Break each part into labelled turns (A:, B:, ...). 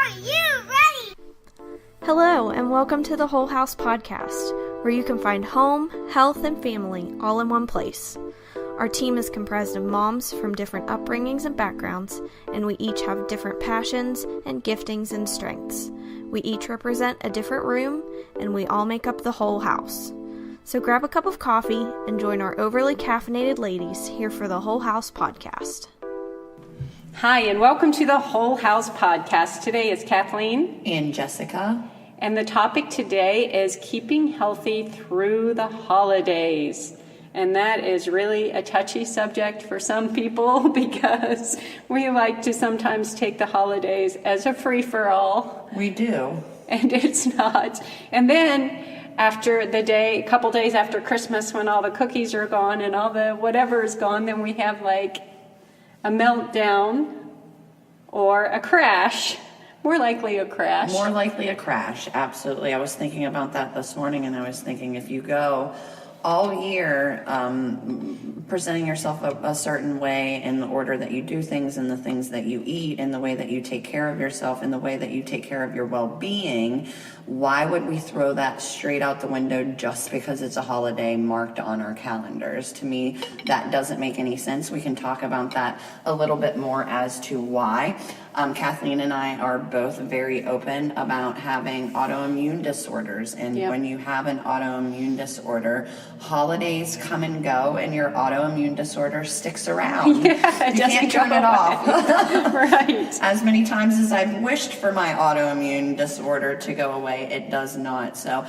A: Are you ready?
B: Hello, and welcome to the Whole House Podcast, where you can find home, health, and family all in one place. Our team is comprised of moms from different upbringings and backgrounds, and we each have different passions and giftings and strengths. We each represent a different room, and we all make up the whole house. So grab a cup of coffee and join our overly caffeinated ladies here for the Whole House Podcast.
C: Hi, and welcome to the Whole House Podcast. Today is Kathleen
D: and Jessica.
C: And the topic today is keeping healthy through the holidays. And that is really a touchy subject for some people because we like to sometimes take the holidays as a free-for-all.
D: We do.
C: And it's not. And then after a couple days after Christmas, when all the cookies are gone and all the whatever is gone, then we have like a meltdown or a crash. More likely a crash.
D: More likely a crash, absolutely. I was thinking about that this morning, and I was thinking if you go all year presenting yourself a certain way in the order that you do things and the things that you eat and the way that you take care of yourself and the way that you take care of your well-being, why would we throw that straight out the window just because it's a holiday marked on our calendars? To me, that doesn't make any sense. We can talk about that a little bit more as to why. Kathleen and I are both very open about having autoimmune disorders. And when you have an autoimmune disorder, holidays come and go and your autoimmune disorder sticks around.
C: Yeah,
D: you can't turn it off.
C: Right.
D: As many times as I've wished for my autoimmune disorder to go away, it does not. So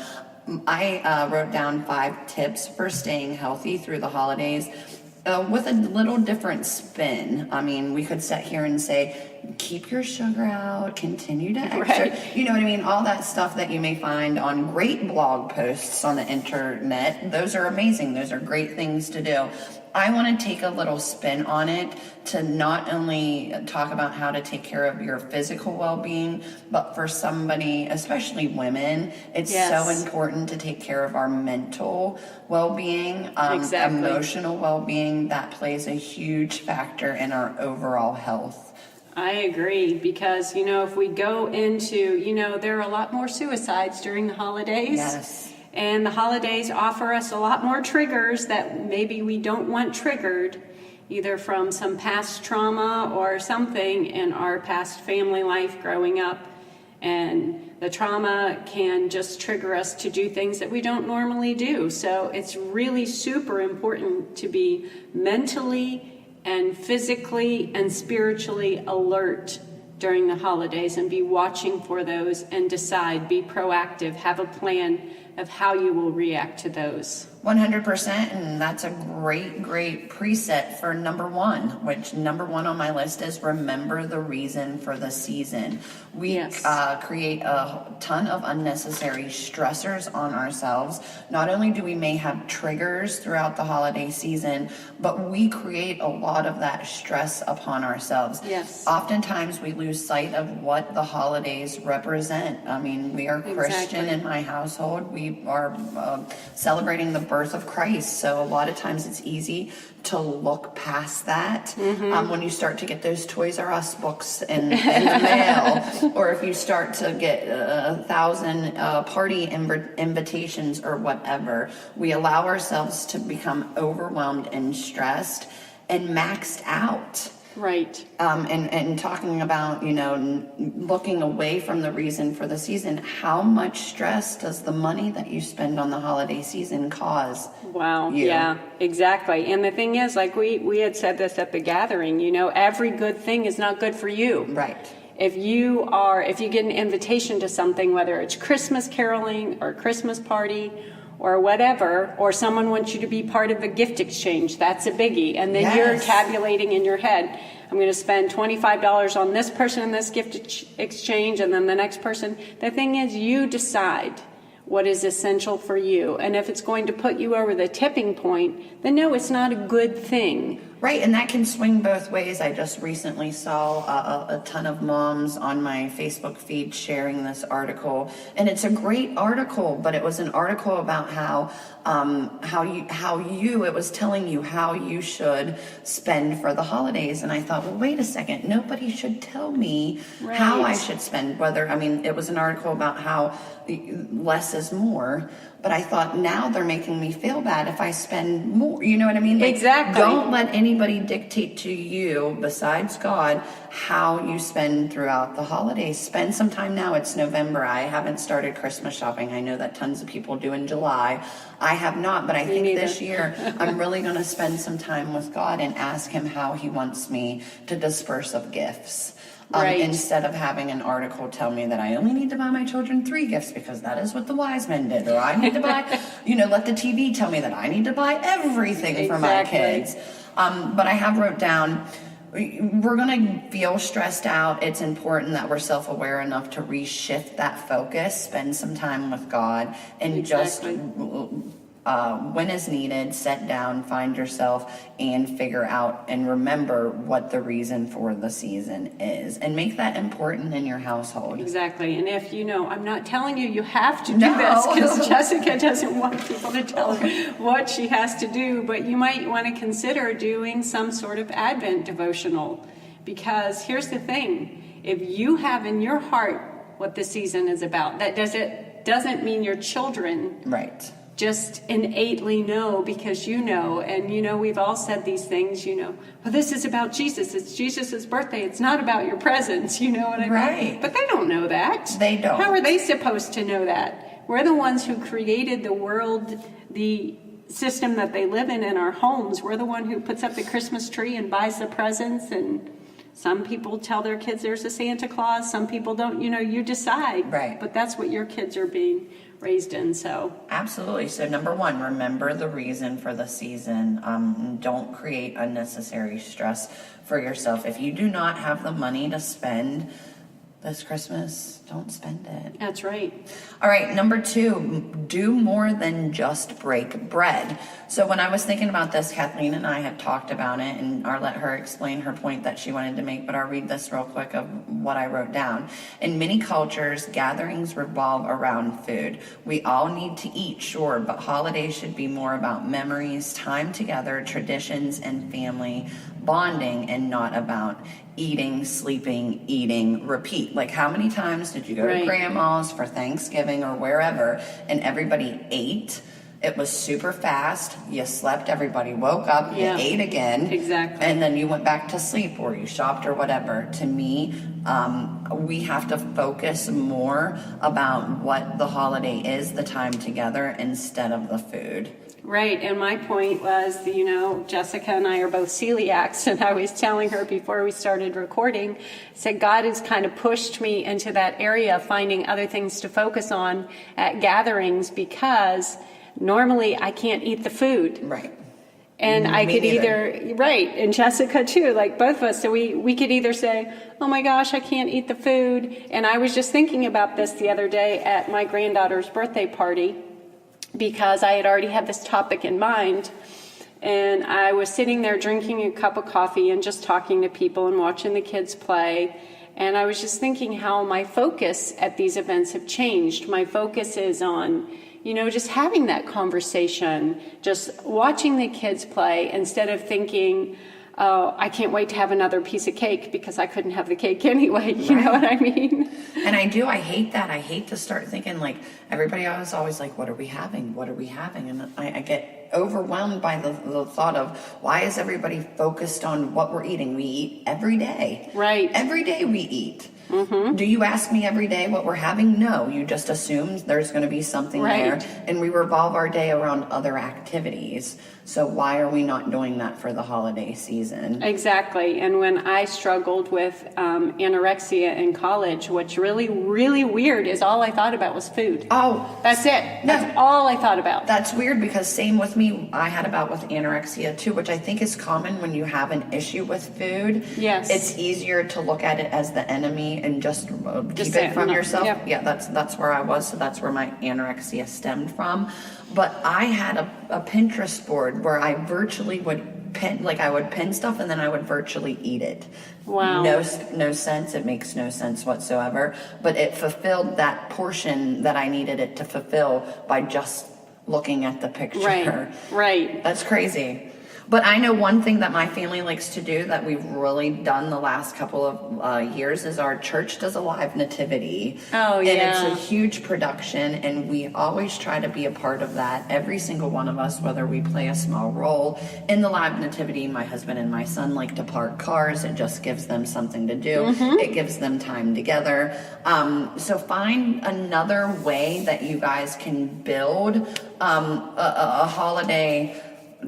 D: I wrote down 5 tips for staying healthy through the holidays. With a little different spin. I mean, we could sit here and say, keep your sugar out, continue to exercise. Right. You know what I mean? All that stuff that you may find on great blog posts on the internet. Those are amazing. Those are great things to do. I want to take a little spin on it to not only talk about how to take care of your physical well-being, but for somebody, especially women, it's so important to take care of our mental well-being, emotional well-being. That plays a huge factor in our overall health.
C: I agree, because, if we go into, there are a lot more suicides during the holidays.
D: Yes.
C: And the holidays offer us a lot more triggers that maybe we don't want triggered, either from some past trauma or something in our past family life growing up. And the trauma can just trigger us to do things that we don't normally do. So it's really super important to be mentally and physically and spiritually alert during the holidays and be watching for those and decide, be proactive, have a plan of how you will react to those.
D: 100%, and that's a great preset for number 1, which number 1 on my list is remember the reason for the season. We create a ton of unnecessary stressors on ourselves. Not only do we may have triggers throughout the holiday season, but we create a lot of that stress upon ourselves.
C: Yes.
D: Oftentimes we lose sight of what the holidays represent. I mean, we are Christian in my household. We are celebrating the birth of Christ. So a lot of times it's easy to look past that. When you start to get those Toys R Us books in the mail, or if you start to get 1,000 party invitations or whatever, we allow ourselves to become overwhelmed and stressed and maxed out.
C: Right.
D: And talking about, looking away from the reason for the season, how much stress does the money that you spend on the holiday season cause?
C: Wow.
D: You?
C: Yeah, exactly. And the thing is, like we had said this at the gathering, every good thing is not good for you.
D: Right.
C: If you get an invitation to something, whether it's Christmas caroling or Christmas party or whatever, or someone wants you to be part of a gift exchange, that's a biggie. And then you're tabulating in your head, I'm going to spend $25 on this person in this gift exchange, and then the next person. The thing is, you decide what is essential for you. And if it's going to put you over the tipping point, then no, it's not a good thing.
D: Right, and that can swing both ways. I just recently saw a ton of moms on my Facebook feed sharing this article, and it's a great article, but it was an article about it was telling you how you should spend for the holidays. And I thought, well, wait a second, nobody should tell me how I should spend, it was an article about how less is more. But I thought, now they're making me feel bad if I spend more. You know what I mean? Like,
C: exactly.
D: Don't let anybody dictate to you, besides God, how you spend throughout the holidays. Spend some time now. It's November. I haven't started Christmas shopping. I know that tons of people do in July. I have not, but I think this year I'm really going to spend some time with God and ask him how he wants me to disperse of gifts. Instead of having an article tell me that I only need to buy my children 3 gifts because that is what the wise men did, or I need to buy, let the TV tell me that I need to buy everything for my kids. But I have wrote down, we're going to feel stressed out. It's important that we're self-aware enough to reshift that focus, spend some time with God, and just when is needed, sit down, find yourself, and figure out and remember what the reason for the season is, and make that important in your household.
C: Exactly. And if I'm not telling you have to do this, because Jessica doesn't want people to tell her what she has to do, but you might want to consider doing some sort of Advent devotional, because here's the thing: if you have in your heart what the season is about, that doesn't mean your children just innately know, because and we've all said these things, well, this is about Jesus, it's Jesus's birthday, it's not about your presents, you know what I mean?
D: Right.
C: But they don't know that.
D: They don't.
C: How are they supposed to know that? We're the ones who created the world, the system that they live in our homes. We're the one who puts up the Christmas tree and buys the presents, and some people tell their kids there's a Santa Claus, some people don't, you decide.
D: Right.
C: But that's what your kids are being raised in. So
D: absolutely. So number 1, remember the reason for the season. Don't create unnecessary stress for yourself. If you do not have the money to spend this Christmas, don't spend it.
C: That's right.
D: All right, number 2, do more than just break bread. So when I was thinking about this, Kathleen and I had talked about it, and I'll let her explain her point that she wanted to make, but I'll read this real quick of what I wrote down. In many cultures, gatherings revolve around food. We all need to eat, sure, but holidays should be more about memories, time together, traditions, and family bonding, and not about eating, sleeping, eating, repeat. Like, how many times did you go to grandma's for Thanksgiving or wherever, and everybody ate? It was super fast. You slept, everybody woke up, you ate again.
C: Exactly.
D: And then you went back to sleep, or you shopped or whatever. To me, we have to focus more about what the holiday is, the time together, instead of the food.
C: Right, and my point was, Jessica and I are both celiacs, and I was telling her before we started recording, said God has kind of pushed me into that area of finding other things to focus on at gatherings, because normally I can't eat the food.
D: Right.
C: And I could either, and Jessica too, like both of us, so we could either say, oh my gosh, I can't eat the food. And I was just thinking about this the other day at my granddaughter's birthday party, because I had already had this topic in mind, and I was sitting there drinking a cup of coffee and just talking to people and watching the kids play, and I was just thinking how my focus at these events have changed. My focus is on, just having that conversation, just watching the kids play, instead of thinking, oh, I can't wait to have another piece of cake because I couldn't have the cake anyway. You know what I mean?
D: And I do. I hate that. I hate to start thinking, like, everybody was always like, what are we having? What are we having? And I get overwhelmed by the thought of, why is everybody focused on what we're eating? We eat every day.
C: Right.
D: Every day we eat.
C: Mm-hmm.
D: Do you ask me every day what we're having? No, you just assume there's going to be something there, and we revolve our day around other activities. So why are we not doing that for the holiday season?
C: Exactly. And when I struggled with anorexia in college, what's really, really weird is all I thought about was food.
D: Oh.
C: That's it. That's all I thought about.
D: That's weird, because same with me. I had a bout with anorexia too, which I think is common when you have an issue with food.
C: Yes.
D: It's easier to look at it as the enemy and just keep it from yourself.
C: Yep.
D: Yeah, that's where I was. So that's where my anorexia stemmed from. But I had a Pinterest board where I virtually would pin, like I would pin stuff and then I would virtually eat it.
C: Wow.
D: No sense. It makes no sense whatsoever. But it fulfilled that portion that I needed it to fulfill by just looking at the picture.
C: Right.
D: That's crazy. But I know one thing that my family likes to do that we've really done the last couple of years is our church does a live nativity.
C: Oh, yeah.
D: And it's a huge production, and we always try to be a part of that. Every single one of us, whether we play a small role in the live nativity, my husband and my son like to park cars. It just gives them something to do. It gives them time together. So find another way that you guys can build a holiday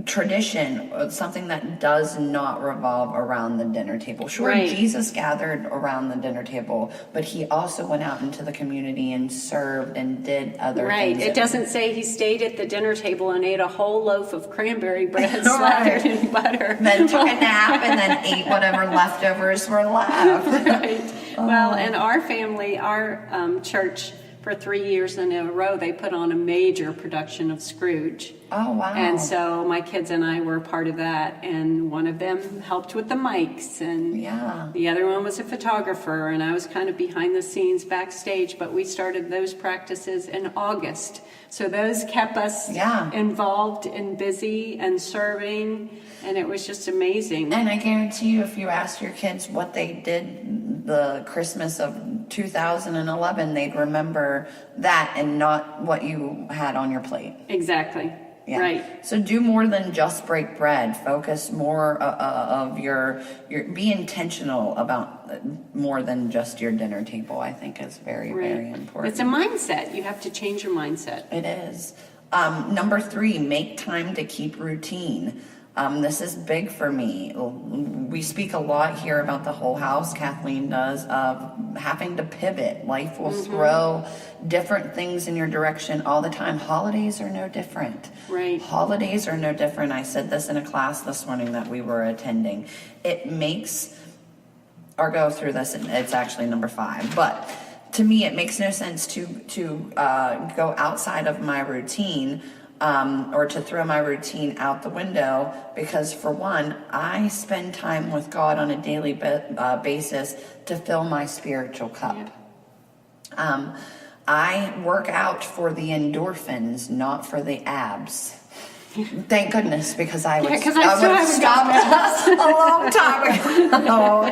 D: tradition, something that does not revolve around the dinner table. Sure,
C: Right.
D: Jesus gathered around the dinner table, but he also went out into the community and served and did other
C: Right.
D: things.
C: It doesn't say he stayed at the dinner table and ate a whole loaf of cranberry bread slathered in butter.
D: Then took a nap and then ate whatever leftovers were left.
C: Right. Well, and our family, our church, for 3 years in a row, they put on a major production of Scrooge.
D: Oh, wow.
C: And so my kids and I were part of that, and one of them helped with the mics, and
D: Yeah.
C: the other one was a photographer, and I was kind of behind the scenes backstage, but we started those practices in August. So those kept us involved and busy and serving, and it was just amazing.
D: And I guarantee you, if you asked your kids what they did the Christmas of 2011, they'd remember that and not what you had on your plate.
C: Exactly.
D: Yeah.
C: Right.
D: So do more than just break bread. Focus more of your be intentional about more than just your dinner table. I think is very, very important.
C: It's a mindset. You have to change your mindset.
D: It is. Number 3, make time to keep routine. This is big for me. We speak a lot here about the whole house, Kathleen does, of having to pivot. Life will throw different things in your direction all the time. Holidays are no different.
C: Right.
D: Holidays are no different. I said this in a class this morning that we were attending. It makes, or go through this, and it's actually number 5, but to me it makes no sense to go outside of my routine or to throw my routine out the window, because for one, I spend time with God on a daily basis to fill my spiritual cup.
C: Yeah.
D: I work out for the endorphins, not for the abs. Thank goodness, because I would,
C: Yeah, 'cause I still
D: would
C: haven't
D: stop
C: gotten
D: a long time ago.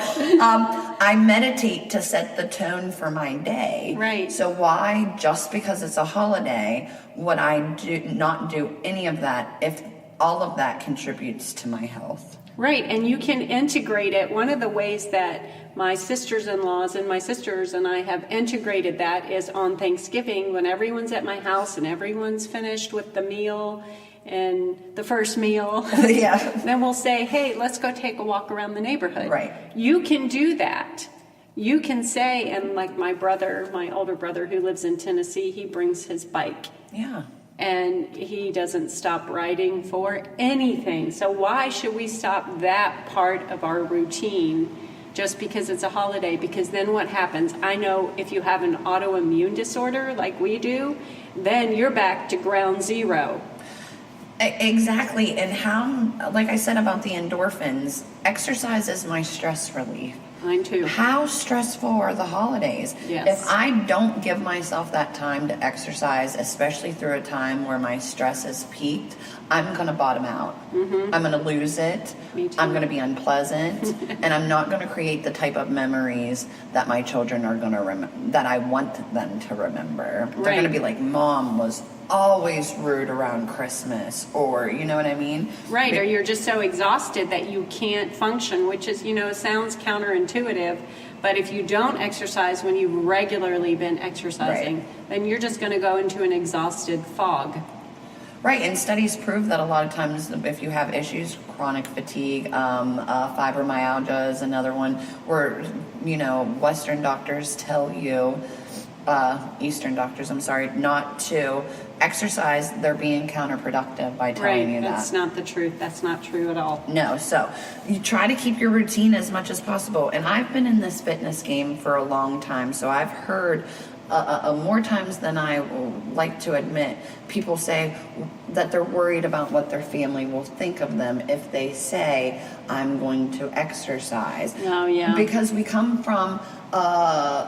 D: I meditate to set the tone for my day.
C: Right.
D: So why, just because it's a holiday, would I not do any of that if all of that contributes to my health?
C: Right, and you can integrate it. One of the ways that my sisters-in-laws and my sisters and I have integrated that is on Thanksgiving, when everyone's at my house and everyone's finished with the meal and the first meal.
D: Yeah.
C: Then we'll say, hey, let's go take a walk around the neighborhood.
D: Right.
C: You can do that. You can say, and like my brother, my older brother who lives in Tennessee, he brings his bike.
D: Yeah.
C: And he doesn't stop riding for anything. So why should we stop that part of our routine just because it's a holiday? Because then what happens? I know if you have an autoimmune disorder like we do, then you're back to ground zero.
D: Exactly. And how, like I said about the endorphins, exercise is my stress relief.
C: Mine too.
D: How stressful are the holidays?
C: Yes.
D: If I don't give myself that time to exercise, especially through a time where my stress is peaked, I'm going to bottom out. I'm going to lose it.
C: Me too.
D: I'm going to be unpleasant. And I'm not going to create the type of memories that my children are going to remember, that I want them to remember. They're
C: Right.
D: going to be like, Mom was always rude around Christmas, or you know what I mean?
C: Right, or you're just so exhausted that you can't function, which is, sounds counterintuitive, but if you don't exercise when you've regularly been exercising, then you're just going to go into an exhausted fog.
D: Right, and studies prove that a lot of times if you have issues, chronic fatigue, fibromyalgia is another one where, Western doctors tell you, Eastern doctors, not to exercise. They're being counterproductive by telling you that.
C: That's not the truth. That's not true at all.
D: No, so you try to keep your routine as much as possible. And I've been in this fitness game for a long time, so I've heard more times than I like to admit, people say that they're worried about what their family will think of them if they say, I'm going to exercise.
C: Oh, yeah.
D: Because we come from,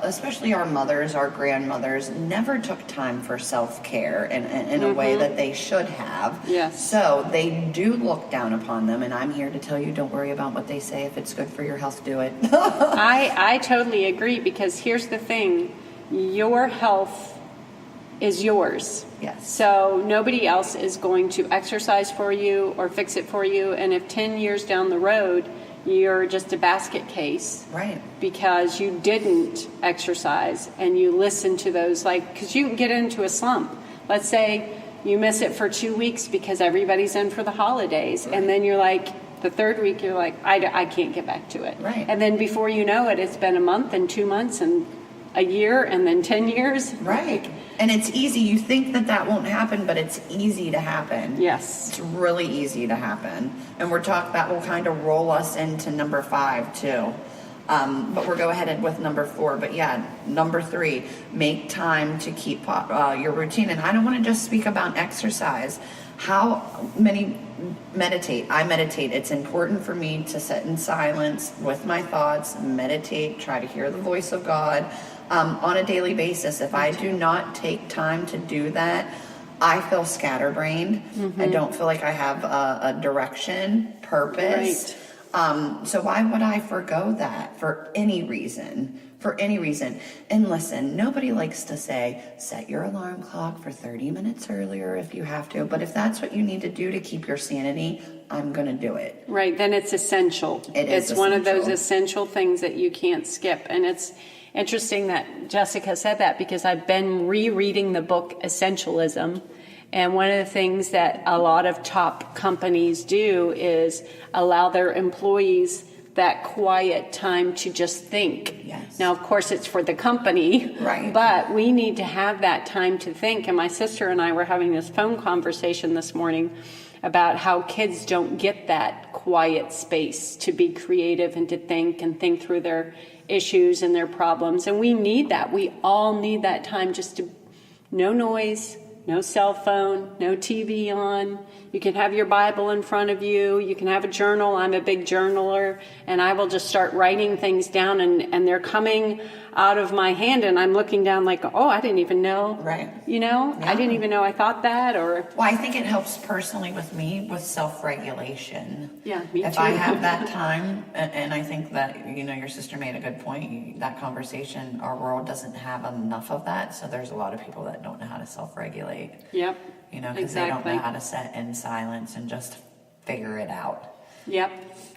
D: especially our mothers, our grandmothers, never took time for self-care in a way that they should have.
C: Yes.
D: So they do look down upon them, and I'm here to tell you, don't worry about what they say. If it's good for your health, do it.
C: I totally agree, because here's the thing. Your health is yours.
D: Yes.
C: So nobody else is going to exercise for you or fix it for you. And if 10 years down the road, you're just a basket case.
D: Right.
C: Because you didn't exercise and you listen to those, because you can get into a slump. Let's say you miss it for 2 weeks because everybody's in for the holidays. Right. And then you're like, the third week, you're like, I can't get back to it.
D: Right.
C: And then before you know it, it's been a month and 2 months and a year and then 10 years.
D: Right. And it's easy. You think that won't happen, but it's easy to happen.
C: Yes.
D: It's really easy to happen. And that will kind of roll us into number 5 too. But we'll go ahead with number 4. But yeah, number 3, make time to keep your routine. And I don't want to just speak about exercise. How many meditate? I meditate. It's important for me to sit in silence with my thoughts, meditate, try to hear the voice of God on a daily basis. If I do not take time to do that, I feel scatterbrained. I don't feel like I have a direction, purpose.
C: Right.
D: So why would I forgo that for any reason? For any reason. And listen, nobody likes to say, set your alarm clock for 30 minutes earlier if you have to. But if that's what you need to do to keep your sanity, I'm going to do it.
C: Right. Then it's essential.
D: It's
C: one of those essential things that you can't skip. And it's interesting that Jessica said that, because I've been rereading the book Essentialism. And one of the things that a lot of top companies do is allow their employees that quiet time to just think.
D: Yes.
C: Now, of course, it's for the company,
D: right?
C: But we need to have that time to think. And my sister and I were having this phone conversation this morning about how kids don't get that quiet space to be creative and to think through their issues and their problems. And we need that. We all need that time, just to, no noise, no cell phone, no TV on. You can have your Bible in front of you. You can have a journal. I'm a big journaler, and I will just start writing things down, and they're coming out of my hand, and I'm looking down like, oh, I didn't even know.
D: Right.
C: Yeah. I didn't even know I thought that. Or
D: well, I think it helps personally with me with self-regulation.
C: Yeah, me too.
D: If I have that time, and I think that, your sister made a good point, that conversation, our world doesn't have enough of that, so there's a lot of people that don't know how to self-regulate.
C: Yep.
D: Because they don't know how to sit in silence and just figure it out.
C: Yep.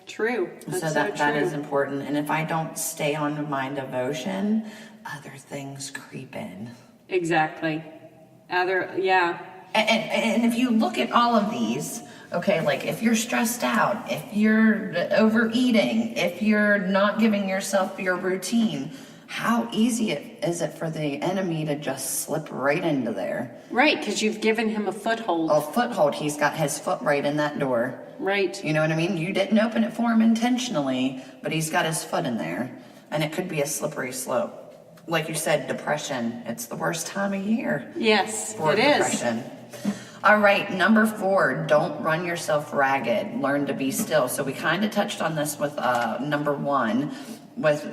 C: True.
D: So that is important. And if I don't stay on my devotion, other things creep in.
C: Exactly. Yeah.
D: And if you look at all of these, okay, like if you're stressed out, if you're overeating, if you're not giving yourself your routine, how easy is it for the enemy to just slip right into there?
C: Right, because you've given him a foothold.
D: A foothold. He's got his foot right in that door.
C: Right.
D: You know what I mean? You didn't open it for him intentionally, but he's got his foot in there. And it could be a slippery slope. Like you said, depression. It's the worst time of year.
C: Yes,
D: for depression. All right, number 4, don't run yourself ragged. Learn to be still. So we kind of touched on this with number 1, with,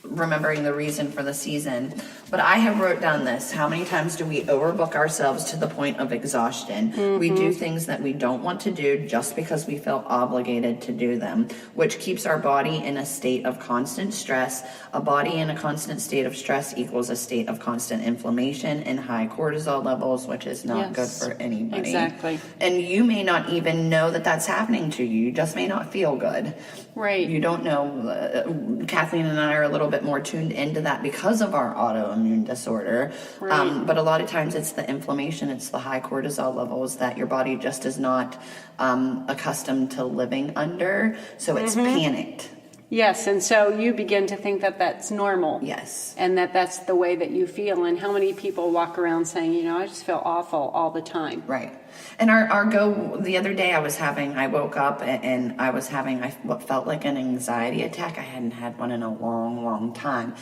D: remembering the reason for the season. But I have wrote down this. How many times do we overbook ourselves to the point of exhaustion? We do things that we don't want to do just because we feel obligated to do them, which keeps our body in a state of constant stress. A body in a constant state of stress equals a state of constant inflammation and high cortisol levels, which is not good for anybody.
C: Exactly.
D: And you may not even know that that's happening to you. You just may not feel good.
C: Right.
D: You don't know. Kathleen and I are a little bit more tuned into that because of our autoimmune disorder.
C: Right.
D: But a lot of times it's the inflammation, it's the high cortisol levels that your body just is not accustomed to living under. So it's panicked.
C: Yes, and so you begin to think that that's normal.
D: Yes.
C: And that's the way that you feel. And how many people walk around saying, I just feel awful all the time.
D: Right. And our go the other day, I woke up and I was having what felt like an anxiety attack. I hadn't had one in a long, long time.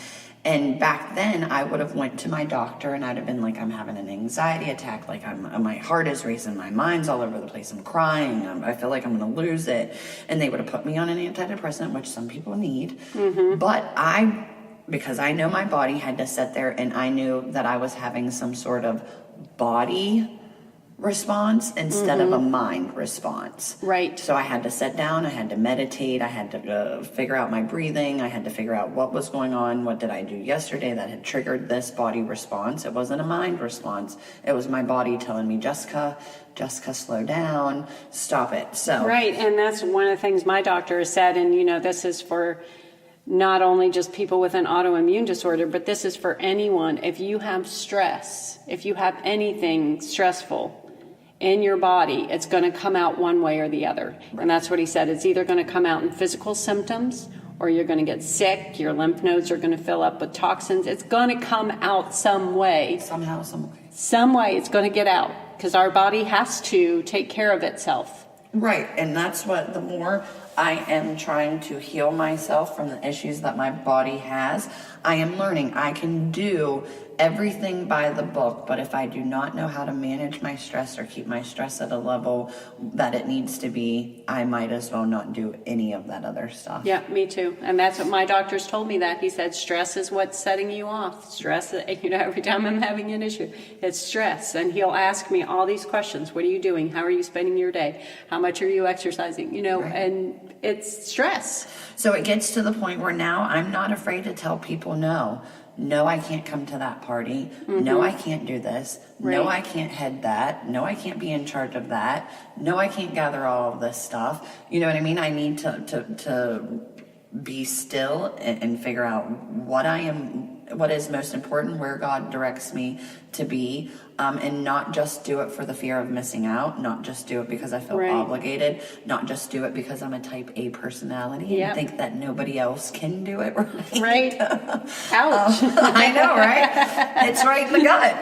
D: And back then I would have went to my doctor and I'd have been like, I'm having an anxiety attack. Like my heart is racing. My mind's all over the place. I'm crying. I feel like I'm going to lose it. And they would have put me on an antidepressant, which some people need. But because I know my body had to sit there and I knew that I was having some sort of body response instead of a mind response.
C: Right.
D: So I had to sit down, I had to meditate, I had to figure out my breathing, I had to figure out what was going on, what did I do yesterday that had triggered this body response. It wasn't a mind response. It was my body telling me, Jessica, slow down, stop it. So
C: Right, and that's one of the things my doctor has said, and this is for not only just people with an autoimmune disorder, but this is for anyone. If you have stress, if you have anything stressful in your body, it's going to come out one way or the other. And that's what he said. It's either going to come out in physical symptoms, or you're going to get sick, your lymph nodes are going to fill up with toxins. It's going to come out some way.
D: Somehow, some way.
C: Some way it's going to get out, because our body has to take care of itself.
D: Right, and that's what, the more I am trying to heal myself from the issues that my body has, I am learning I can do everything by the book, but if I do not know how to manage my stress or keep my stress at a level that it needs to be, I might as well not do any of that other stuff.
C: Yeah, me too. And that's what my doctor's told me that. He said, stress is what's setting you off. Stress, every time I'm having an issue, it's stress. And he'll ask me all these questions. What are you doing? How are you spending your day? How much are you exercising? Right. And it's stress.
D: So it gets to the point where now I'm not afraid to tell people no. No, I can't come to that party. No, I can't do this.
C: Right.
D: No, I can't head that. No, I can't be in charge of that. No, I can't gather all of this stuff. You know what I mean? I need to be still and figure out what is most important, where God directs me to be, and not just do it for the fear of missing out, not just do it because I feel obligated, not just do it because I'm a type A personality and think that nobody else can do it right.
C: Ouch.
D: I know, right? It's right in the gut.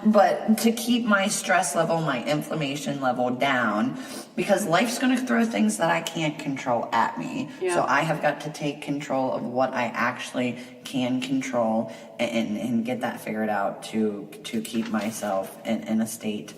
D: But to keep my stress level, my inflammation level down, because life's going to throw things that I can't control at me.
C: Yeah.
D: So I have got to take control of what I actually can control and get that figured out to keep myself in a state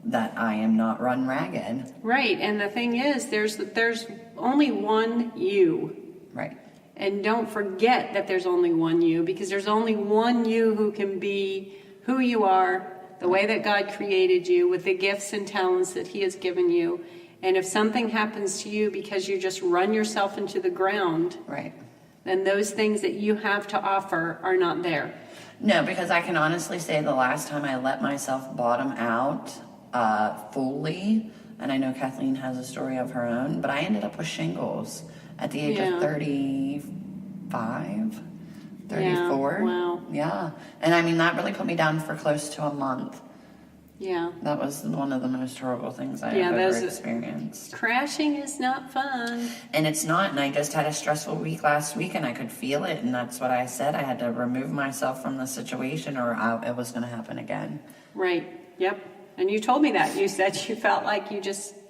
D: that I am not run ragged.
C: Right. And the thing is, there's only one you.
D: Right.
C: And don't forget that there's only one you, because there's only one you who can be who you are, the way that God created you, with the gifts and talents that He has given you. And if something happens to you because you just run yourself into the ground,
D: right,
C: then those things that you have to offer are not there.
D: No, because I can honestly say the last time I let myself bottom out fully, and I know Kathleen has a story of her own, but I ended up with shingles at the age of 35, 34.
C: Yeah, wow.
D: Yeah. And I mean, that really put me down for close to a month.
C: Yeah.
D: That was one of the most horrible things I have ever experienced.
C: Crashing is not fun.
D: And it's not. And I just had a stressful week last week and I could feel it. And that's what I said. I had to remove myself from the situation or it was going to happen again.
C: Right. Yep. And you told me that. You said you felt like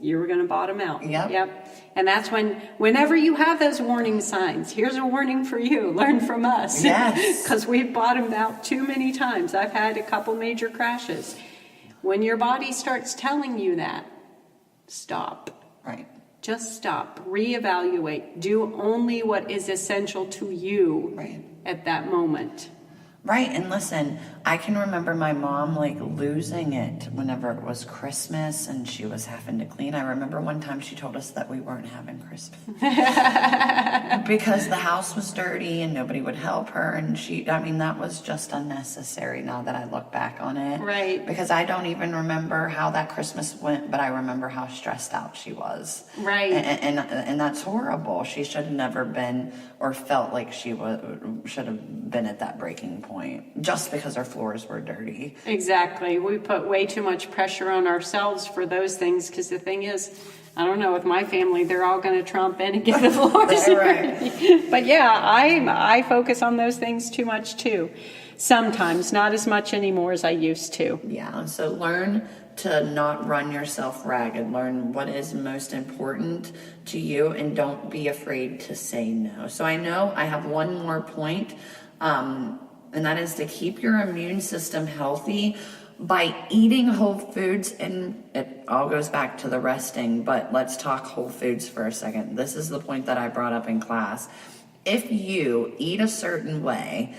C: you were going to bottom out.
D: Yep.
C: And that's whenever you have those warning signs, here's a warning for you. Learn from us.
D: Yes.
C: Because we've bottomed out too many times. I've had a couple major crashes. When your body starts telling you that, stop.
D: Right.
C: Just stop. Reevaluate. Do only what is essential to you at that moment.
D: Right. And listen, I can remember my mom losing it whenever it was Christmas and she was having to clean. I remember one time she told us that we weren't having Christmas because the house was dirty and nobody would help her. And that was just unnecessary now that I look back on it.
C: Right.
D: Because I don't even remember how that Christmas went, but I remember how stressed out she was.
C: Right.
D: And that's horrible. She should have never been or felt like she should have been at that breaking point just because our floors were dirty. Exactly.
C: We put way too much pressure on ourselves for those things, because the thing is, I don't know, with my family, they're all going to trump in and get the floors dirty. But yeah, I focus on those things too much too. Sometimes, not as much anymore as I used to.
D: Yeah, so learn not run yourself ragged. Learn what is most important to you and don't be afraid to say no. So I know I have one more point, and that is to keep your immune system healthy by eating whole foods. And it all goes back to the resting, but let's talk whole foods for a second. This is the point that I brought up in class. If you eat a certain way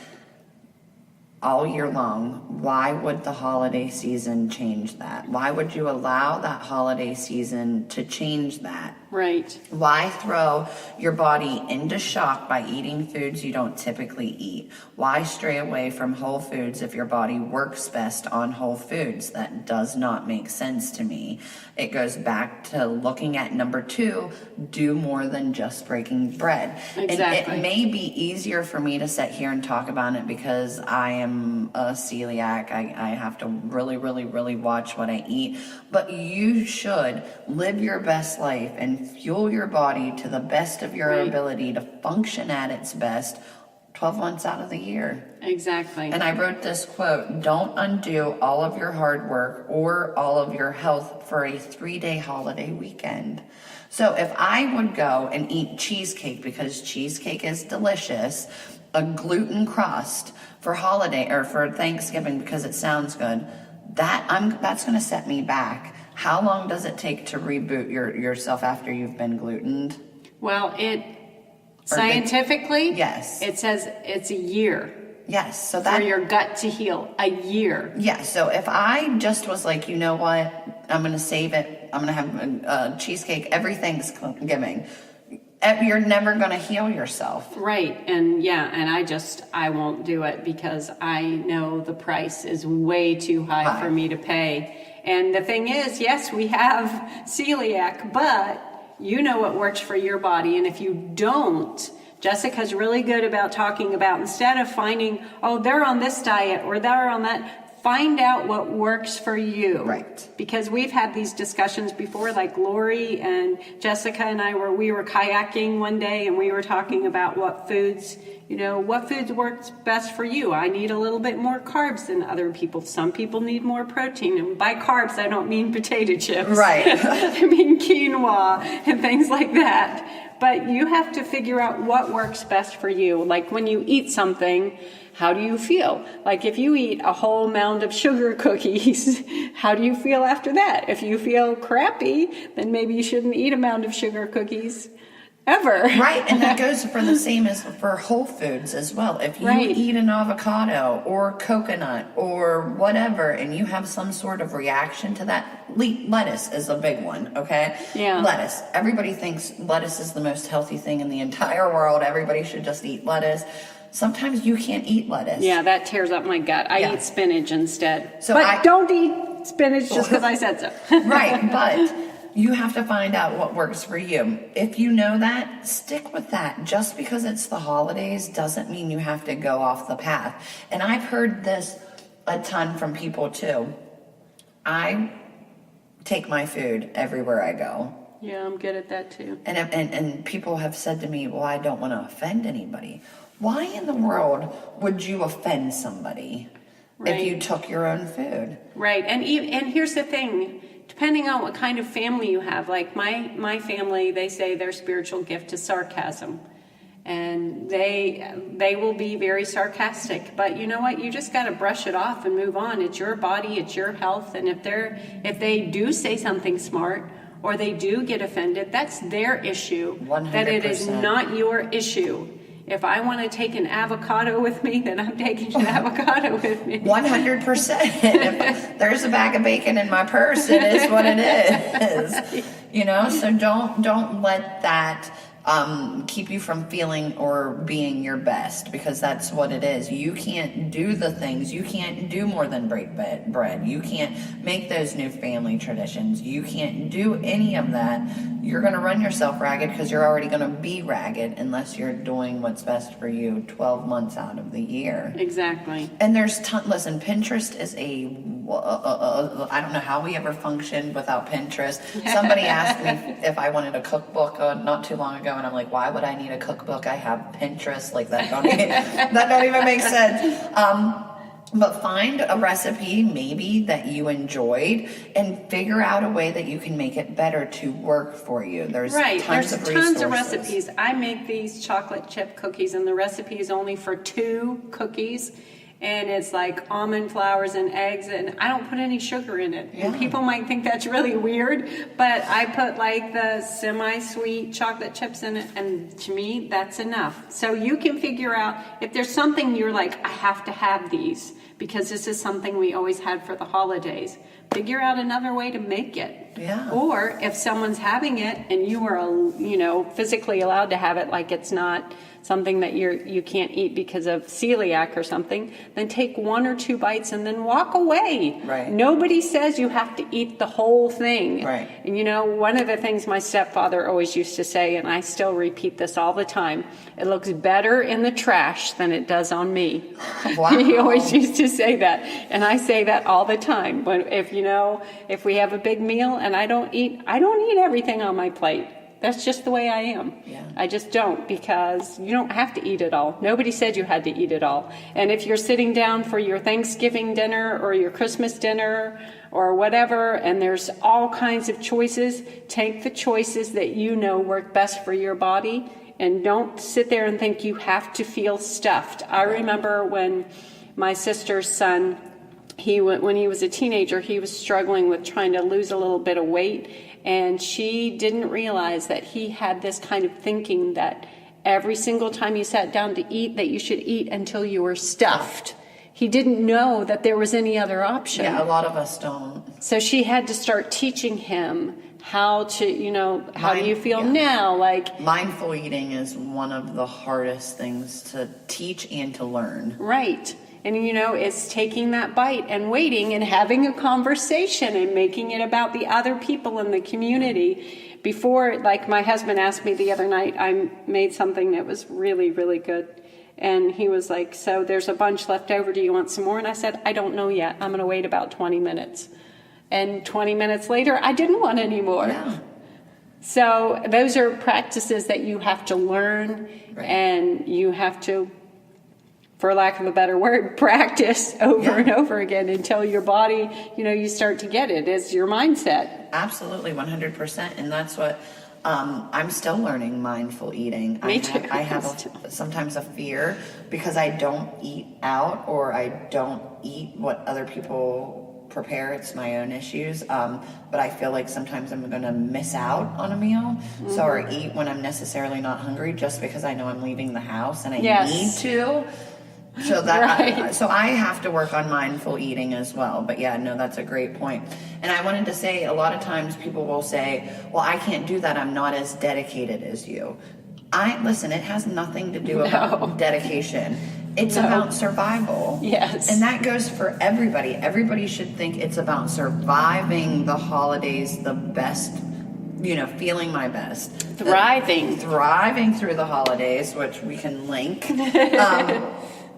D: all year long, why would the holiday season change that? Why would you allow that holiday season to change that?
C: Right.
D: Why throw your body into shock by eating foods you don't typically eat? Why stray away from whole foods if your body works best on whole foods? That does not make sense to me. It goes back to looking at number 2, do more than just breaking bread.
C: Exactly.
D: And it may be easier for me to sit here and talk about it because I am a celiac. I have to really, really, really watch what I eat. But you should live your best life and fuel your body to the best of your ability to function at its best 12 months out of the year.
C: Exactly.
D: And I wrote this quote: don't undo all of your hard work or all of your health for a 3-day holiday weekend. So if I would go and eat cheesecake because cheesecake is delicious, a gluten crust for holiday or for Thanksgiving because it sounds good, that's going to set me back. How long does it take to reboot yourself after you've been glutened?
C: Well, scientifically,
D: yes,
C: it says it's a year.
D: Yes, so
C: for your gut to heal, a year.
D: Yeah, so if I just was like, you know what, I'm going to save it, I'm going to have a cheesecake every Thanksgiving, you're never going to heal yourself.
C: Right, and I won't do it because I know the price is way too high for me to pay. And the thing is, yes, we have celiac, but you know what works for your body. And if you don't, Jessica's really good about talking about, instead of finding, oh, they're on this diet or they're on that, find out what works for you.
D: Right.
C: Because we've had these discussions before, like Lori and Jessica and we were kayaking one day and we were talking about what foods works best for you. I need a little bit more carbs than other people. Some people need more protein. And by carbs, I don't mean potato chips.
D: Right.
C: I mean quinoa and things like that. But you have to figure out what works best for you. Like when you eat something, how do you feel? Like if you eat a whole mound of sugar cookies, how do you feel after that? If you feel crappy, then maybe you shouldn't eat a mound of sugar cookies ever.
D: Right, and that goes for the same as for whole foods as well. If you eat an avocado or coconut or whatever and you have some sort of reaction to that, lettuce is a big one, okay?
C: Yeah.
D: Lettuce. Everybody thinks lettuce is the most healthy thing in the entire world. Everybody should just eat lettuce. Sometimes you can't eat lettuce.
C: Yeah, that tears up my gut. I eat spinach instead.
D: So
C: but don't eat spinach just because I said so.
D: Right, but you have to find out what works for you. If you know that, stick with that. Just because it's the holidays doesn't mean you have to go off the path. And I've heard this a ton from people too. I take my food everywhere I go.
C: Yeah, I'm good at that too.
D: And people have said to me, well, I don't want to offend anybody. Why in the world would you offend somebody if you took your own food?
C: Right, and here's the thing. Depending on what kind of family you have, like my family, they say their spiritual gift is sarcasm. And they will be very sarcastic. But you know what? You just got to brush it off and move on. It's your body, it's your health. And if they do say something smart or they do get offended, that's their issue.
D: 100%.
C: That it is not your issue. If I want to take an avocado with me, then I'm taking an avocado with me.
D: 100%. If there's a bag of bacon in my purse, it is what it is. You know, so don't let that keep you from feeling or being your best, because that's what it is. You can't do the things. You can't do more than break bread. You can't make those new family traditions. You can't do any of that. You're going to run yourself ragged because you're already going to be ragged unless you're doing what's best for you 12 months out of the year.
C: Exactly.
D: And there's listen, Pinterest is I don't know how we ever functioned without Pinterest. Somebody asked me if I wanted a cookbook not too long ago, and I'm like, why would I need a cookbook? I have Pinterest. Like that don't even make sense. But find a recipe maybe that you enjoyed and figure out a way that you can make it better to work for you. There's tons of
C: recipes. I make these chocolate chip cookies, and the recipe is only for 2 cookies. And it's like almond flours and eggs, and I don't put any sugar in it.
D: Yeah.
C: And people might think that's really weird, but I put like the semi-sweet chocolate chips in it, and to me, that's enough. So you can figure out if there's something you're like, I have to have these because this is something we always had for the holidays. Figure out another way to make it.
D: Yeah.
C: Or if someone's having it and you are, physically allowed to have it, like it's not something that you can't eat because of celiac or something, then take 1 or 2 bites and then walk away.
D: Right.
C: Nobody says you have to eat the whole thing.
D: Right.
C: And one of the things my stepfather always used to say, and I still repeat this all the time, it looks better in the trash than it does on me.
D: Wow.
C: He always used to say that. And I say that all the time. If we have a big meal and I don't eat everything on my plate. That's just the way I am.
D: Yeah.
C: I just don't, because you don't have to eat it all. Nobody said you had to eat it all. And if you're sitting down for your Thanksgiving dinner or your Christmas dinner or whatever, and there's all kinds of choices, take the choices that work best for your body, and don't sit there and think you have to feel stuffed. I remember when my sister's son, when he was a teenager, he was struggling with trying to lose a little bit of weight. And she didn't realize that he had this kind of thinking that every single time you sat down to eat, that you should eat until you were stuffed. He didn't know that there was any other option.
D: Yeah, a lot of us don't.
C: So she had to start teaching him how to, how do you feel now? Like,
D: mindful eating is one of the hardest things to teach and to learn.
C: Right. And, it's taking that bite and waiting and having a conversation and making it about the other people in the community. Before, like my husband asked me the other night, I made something that was really, really good. And he was like, so there's a bunch left over. Do you want some more? And I said, I don't know yet. I'm going to wait about 20 minutes. And 20 minutes later, I didn't want any more.
D: Yeah.
C: So those are practices that you have to learn,
D: right.
C: And you have to, for lack of a better word, practice over and over again until your body, you start to get it. It's your mindset.
D: Absolutely, 100%. And that's what I'm still learning, mindful eating.
C: Me too.
D: I have sometimes a fear because I don't eat out or I don't eat what other people prepare. It's my own issues. But I feel like sometimes I'm going to miss out on a meal. Mm-hmm. So, or eat when I'm necessarily not hungry just because I know I'm leaving the house and I need to. So so I have to work on mindful eating as well. But yeah, no, that's a great point. And I wanted to say, a lot of times people will say, well, I can't do that. I'm not as dedicated as you. Listen, it has nothing to do about dedication. It's about survival.
C: Yes.
D: And that goes for everybody. Everybody should think it's about surviving the holidays the best, feeling my best.
C: Thriving
D: through the holidays, which we can link.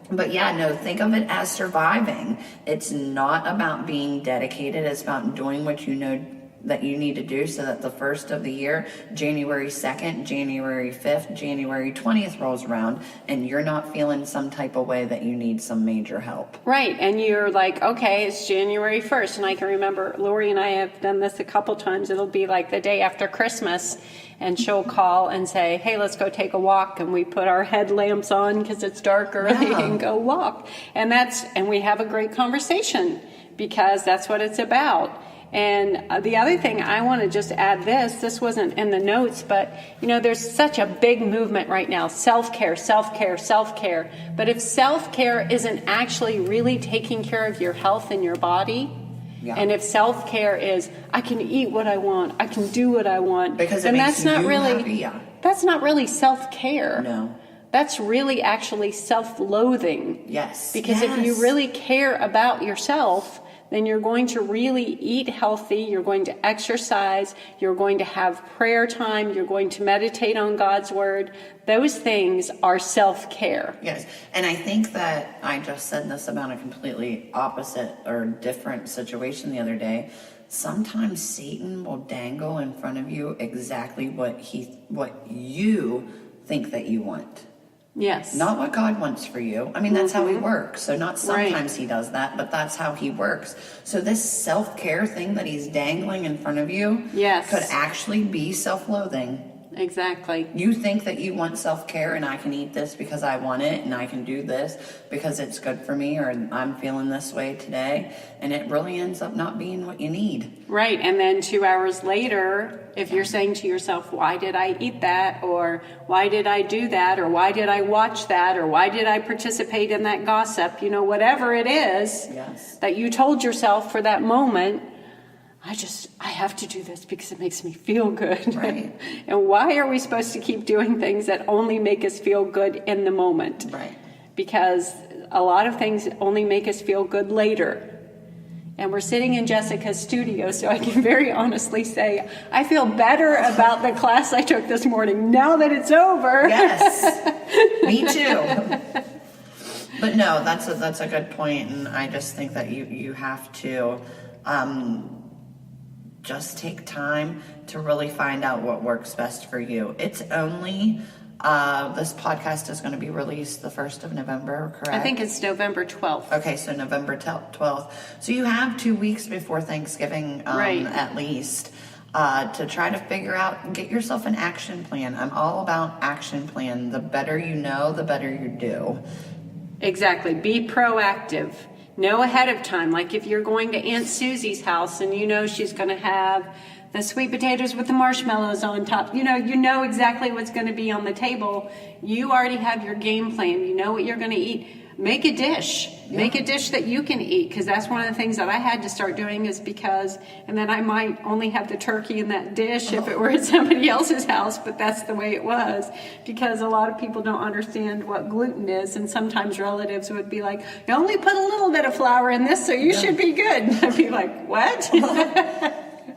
D: But yeah, no, think of it as surviving. It's not about being dedicated. It's about doing what you know that you need to do so that the first of the year, January 2nd, January 5th, January 20th rolls around and you're not feeling some type of way that you need some major help.
C: Right. And you're like, okay, it's January 1st. And I can remember Lori and I have done this a couple times. It'll be like the day after Christmas. And she'll call and say, hey, let's go take a walk. And we put our headlamps on because it's dark early and go walk. And we have a great conversation because that's what it's about. And the other thing I want to just add this wasn't in the notes, but there's such a big movement right now, self-care. But if self-care isn't actually really taking care of your health and your body, and if self-care is, I can eat what I want, I can do what I want,
D: because
C: then
D: that's not really
C: self-care.
D: No.
C: That's really actually self-loathing.
D: Yes.
C: Because if you really care about yourself, then you're going to really eat healthy, you're going to exercise, you're going to have prayer time, you're going to meditate on God's word. Those things are self-care.
D: Yes, and I think that I just said this about a completely opposite or different situation the other day. Sometimes Satan will dangle in front of you exactly what you think that you want.
C: Yes.
D: Not what God wants for you. I mean, that's how he
C: Mm-hmm.
D: works. So not sometimes he does that, but that's how he works. So this self-care thing that he's dangling in front of you
C: Yes.
D: could actually be self-loathing.
C: Exactly.
D: You think that you want self-care and I can eat this because I want it and I can do this because it's good for me or I'm feeling this way today. And it really ends up not being what you need.
C: Right. And then 2 hours later, if you're saying to yourself, why did I eat that? Or why did I do that? Or why did I watch that? Or why did I participate in that gossip? You know, whatever it is
D: Yes.
C: that you told yourself for that moment, I have to do this because it makes me feel good.
D: Right.
C: And why are we supposed to keep doing things that only make us feel good in the moment?
D: Right.
C: Because a lot of things only make us feel good later. And we're sitting in Jessica's studio, so I can very honestly say, I feel better about the class I took this morning now that it's over.
D: Yes. Me too. But no, that's a good point, and I just think that you have to just take time to really find out what works best for you. It's only this podcast is going to be released the 1st of November, correct?
C: I think it's November 12th.
D: Okay, so November 12th. So you have 2 weeks before Thanksgiving,
C: Right.
D: at least, to try to figure out, get yourself an action plan. I'm all about action plan. The better you know, the better you do.
C: Exactly. Be proactive. Know ahead of time. Like if you're going to Aunt Susie's house and you know she's going to have the sweet potatoes with the marshmallows on top. You know exactly what's going to be on the table. You already have your game plan. You know what you're going to eat. Make a dish.
D: Yeah.
C: Make a dish that you can eat, because that's one of the things that I had to start doing is because, and then I might only have the turkey in that dish if it were at somebody else's house, but that's the way it was, because a lot of people don't understand what gluten is, and sometimes relatives would be like, you only put a little bit of flour in this, so you should be good. And I'd be like, what?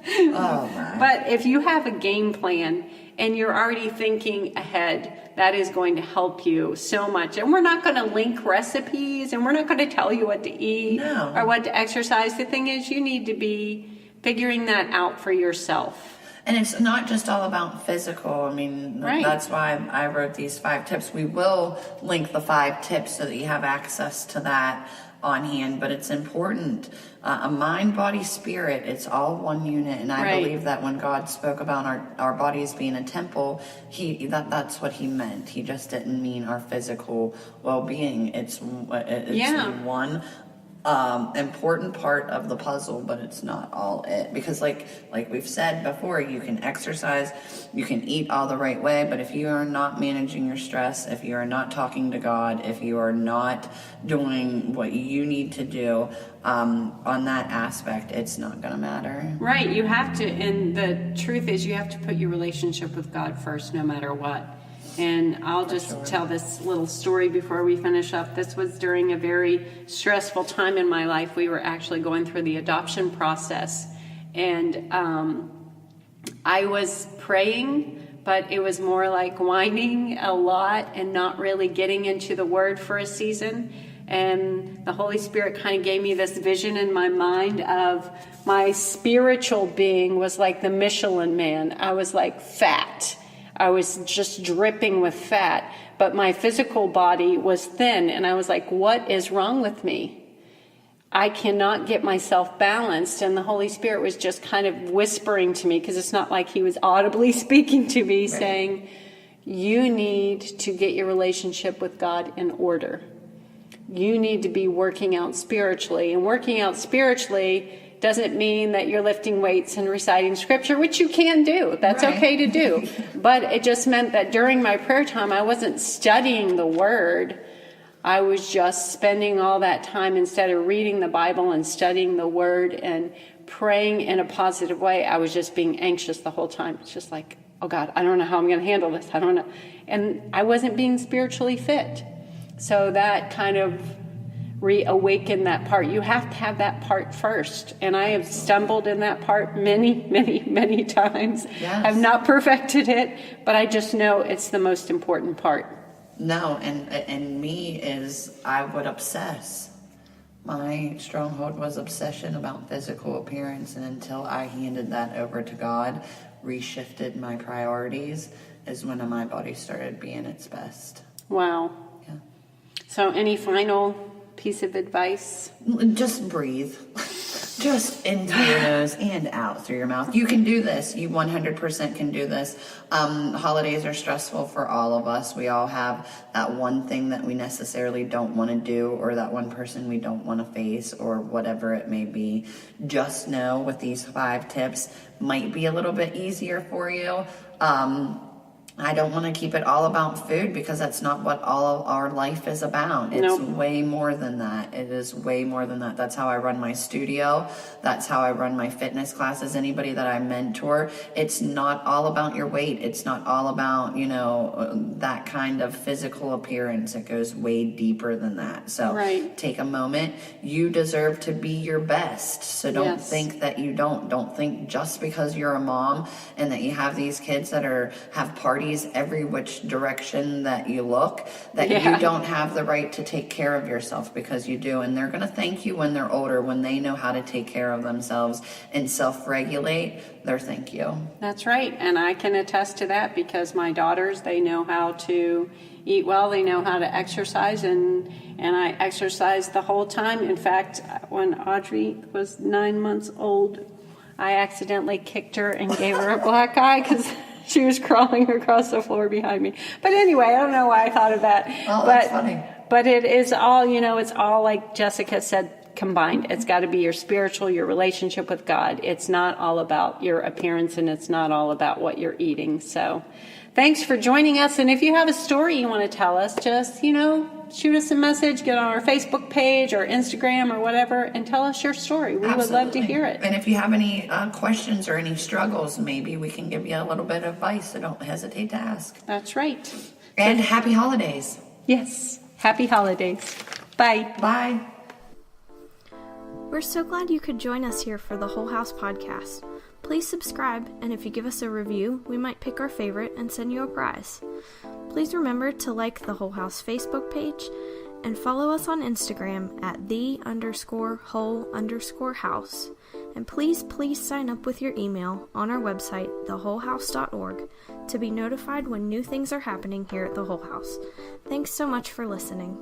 D: Oh, my.
C: But if you have a game plan and you're already thinking ahead, that is going to help you so much. And we're not going to link recipes, and we're not going to tell you what to eat
D: No.
C: or what to exercise. The thing is, you need to be figuring that out for yourself.
D: And it's not just all about physical. I mean,
C: Right.
D: that's why I wrote these 5 tips. We will link the 5 tips so that you have access to that on hand, but it's important. A mind, body, spirit, it's all one unit. And I
C: Right.
D: believe that when God spoke about our bodies being a temple, that's what he meant. He just didn't mean our physical well-being. It's
C: Yeah.
D: one important part of the puzzle, but it's not all it, because like we've said before, you can exercise, you can eat all the right way, but if you are not managing your stress, if you are not talking to God, if you are not doing what you need to do on that aspect, it's not going to matter.
C: Right. You have to, and the truth is you have to put your relationship with God first no matter what. And I'll just tell this little story before we finish up. This was during a very stressful time in my life. We were actually going through the adoption process. And I was praying, but it was more like whining a lot and not really getting into the Word for a season. And the Holy Spirit kind of gave me this vision in my mind of my spiritual being was like the Michelin Man. I was like fat. I was just dripping with fat, but my physical body was thin. And I was like, what is wrong with me? I cannot get myself balanced. And the Holy Spirit was just kind of whispering to me, because it's not like he was audibly speaking to me, right, saying, you need to get your relationship with God in order. You need to be working out spiritually. And working out spiritually doesn't mean that you're lifting weights and reciting scripture, which you can do. That's right. Okay to do. But it just meant that during my prayer time, I wasn't studying the Word. I was just spending all that time, instead of reading the Bible and studying the Word and praying in a positive way, I was just being anxious the whole time. It's just like, oh God, I don't know how I'm going to handle this. I don't know. And I wasn't being spiritually fit. So that kind of reawaken that part. You have to have that part first. And I have stumbled in that part many, many, many times.
D: Yes.
C: I've not perfected it, but I just know it's the most important part.
D: No, and me is, I would obsess. My stronghold was obsession about physical appearance, and until I handed that over to God, reshifted my priorities, is when my body started being its best.
C: Wow.
D: Yeah.
C: So any final piece of advice?
D: Just breathe. Just in through your nose and out through your mouth. You can do this. You 100% can do this. Holidays are stressful for all of us. We all have that one thing that we necessarily don't want to do, or that one person we don't want to face, or whatever it may be. Just know with these 5 tips, might be a little bit easier for you. I don't want to keep it all about food, because that's not what all of our life is about. It's way more than that. It is way more than that. That's how I run my studio. That's how I run my fitness classes. Anybody that I mentor, it's not all about your weight. It's not all about, that kind of physical appearance. It goes way deeper than that. So take a moment. You deserve to be your best. So don't think that you don't. Don't think just because you're a mom and that you have these kids that have parties every which direction that you look, that you don't have the right to take care of yourself, because you do. And they're going to thank you when they're older, when they know how to take care of themselves and self-regulate. They're thank you.
C: That's right. And I can attest to that, because my daughters, they know how to eat well, they know how to exercise, and I exercised the whole time. In fact, when Audrey was 9 months old, I accidentally kicked her and gave her a black eye, because she was crawling across the floor behind me. But anyway, I don't know why I thought of that.
D: Oh, that's funny.
C: But it is all, it's all, like Jessica said, combined. It's got to be your spiritual, your relationship with God. It's not all about your appearance, and it's not all about what you're eating. So thanks for joining us. And if you have a story you want to tell us, just, shoot us a message, get on our Facebook page or Instagram or whatever, and tell us your story. We would love to hear it.
D: And if you have any questions or any struggles, maybe we can give you a little bit of advice, so don't hesitate to ask.
C: That's right.
D: And happy holidays.
C: Yes. Happy holidays. Bye.
D: Bye.
B: We're so glad you could join us here for the Whole House podcast. Please subscribe, and if you give us a review, we might pick our favorite and send you a prize. Please remember to like the Whole House Facebook page and follow us on Instagram at _whole_house. And please sign up with your email on our website, thewholehouse.org, to be notified when new things are happening here at the Whole House. Thanks so much for listening.